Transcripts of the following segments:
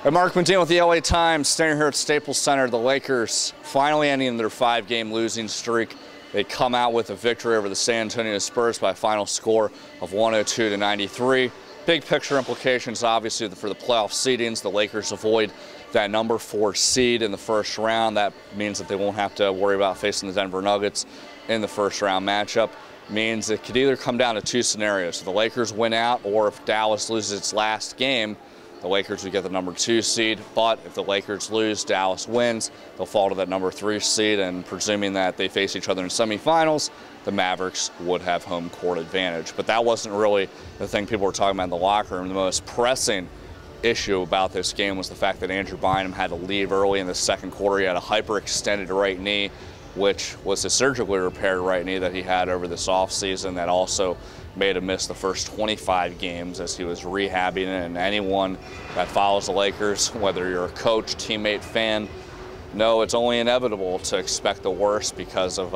I'm Mark Medina with the LA Times, standing here at Staples Center. The Lakers finally ending their 5-game losing streak. They come out with a victory over the San Antonio Spurs by a final score of 102-93. Big picture implications, obviously, for the playoff seedings. The Lakers avoid that number 4 seed in the first round. That means that they won't have to worry about facing the Denver Nuggets in the first round matchup. Means it could either come down to 2 scenarios. If the Lakers win out, or if Dallas loses its last game, the Lakers would get the number 2 seed. But if the Lakers lose, Dallas wins, they'll fall to that number 3 seed, and presuming that they face each other in semifinals, the Mavericks would have home court advantage. But that wasn't really the thing people were talking about in the locker room. The most pressing issue about this game was the fact that Andrew Bynum had to leave early in the second quarter. He had a hyperextended right knee, which was a surgically repaired right knee that he had over this offseason that also made him miss the first 25 games as he was rehabbing it. And anyone that follows the Lakers, whether you're a coach, teammate, fan, know it's only inevitable to expect the worst because of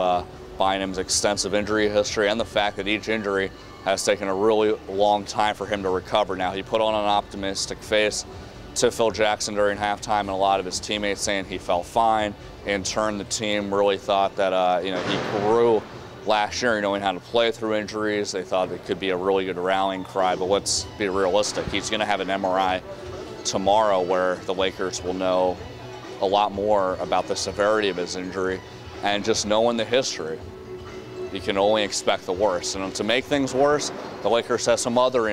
Bynum's extensive injury history and the fact that each injury has taken a really long time for him to recover. Now, he put on an optimistic face to Phil Jackson during halftime, and a lot of his teammates saying he felt fine. In turn, the team really thought that he grew last year, knowing how to play through injuries. They thought it could be a really good rallying cry, but let's be realistic. He's going to have an MRI tomorrow where the Lakers will know a lot more about the severity of his injury, and just knowing the history, you can only expect the worst. And to make things worse, the Lakers have some other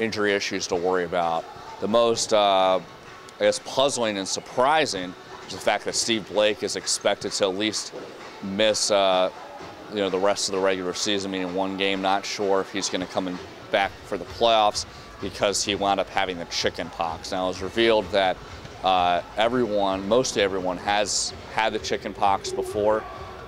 injury issues to worry about. The most, puzzling and surprising is the fact that Steve Blake is expected to at least miss, the rest of the regular season, meaning 1 game. Not sure if he's going to come back for the playoffs because he wound up having the chicken pox. Now, it was revealed that mostly everyone has had the chicken pox before,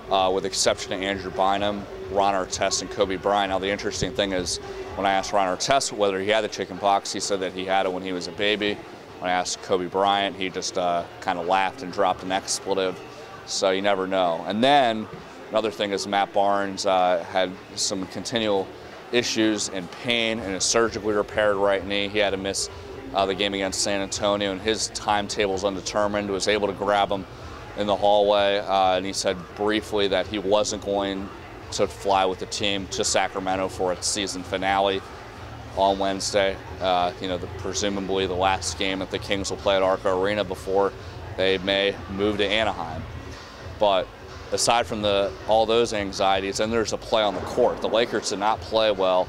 with the exception of Andrew Bynum, Ron Artest, and Kobe Bryant. Now, the interesting thing is, when I asked Ron Artest whether he had the chicken pox, he said that he had it when he was a baby. When I asked Kobe Bryant, he just kind of laughed and dropped an expletive. So you never know. And then another thing is Matt Barnes had some continual issues and pain in his surgically repaired right knee. He had to miss the game against San Antonio, and his timetable is undetermined. Was able to grab him in the hallway, and he said briefly that he wasn't going to fly with the team to Sacramento for its season finale on Wednesday. Presumably the last game that the Kings will play at Arco Arena before they may move to Anaheim. But aside from all those anxieties, and there's a play on the court. The Lakers did not play well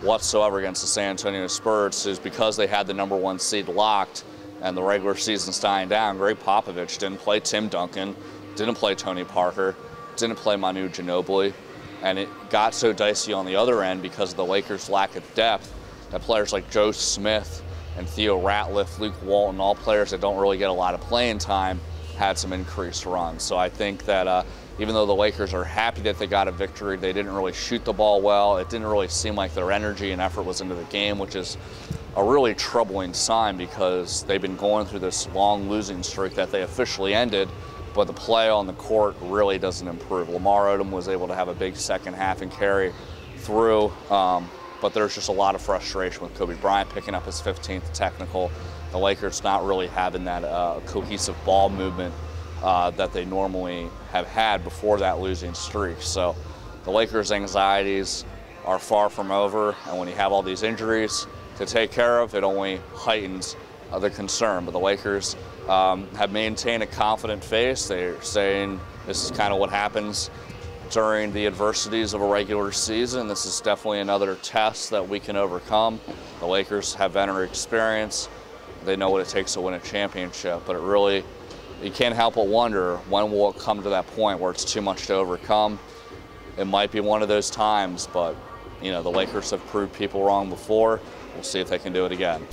whatsoever against the San Antonio Spurs. Is because they had the number 1 seed locked and the regular season's dying down. Greg Popovich didn't play Tim Duncan, didn't play Tony Parker, didn't play Manu Ginobili, and it got so dicey on the other end because of the Lakers' lack of depth that players like Joe Smith and Theo Ratliff, Luke Walton, all players that don't really get a lot of playing time, had some increased runs. So I think that even though the Lakers are happy that they got a victory, they didn't really shoot the ball well. It didn't really seem like their energy and effort was into the game, which is a really troubling sign because they've been going through this long losing streak that they officially ended, but the play on the court really doesn't improve. Lamar Odom was able to have a big second half and carry through, but there's just a lot of frustration with Kobe Bryant picking up his 15th technical. The Lakers not really having that cohesive ball movement that they normally have had before that losing streak. So the Lakers' anxieties are far from over, and when you have all these injuries to take care of, it only heightens the concern. But the Lakers have maintained a confident face. They're saying this is kind of what happens during the adversities of a regular season. This is definitely another test that we can overcome. The Lakers have veteran experience. They know what it takes to win a championship, but you can't help but wonder, when will it come to that point where it's too much to overcome? It might be one of those times, but the Lakers have proved people wrong before. We'll see if they can do it again.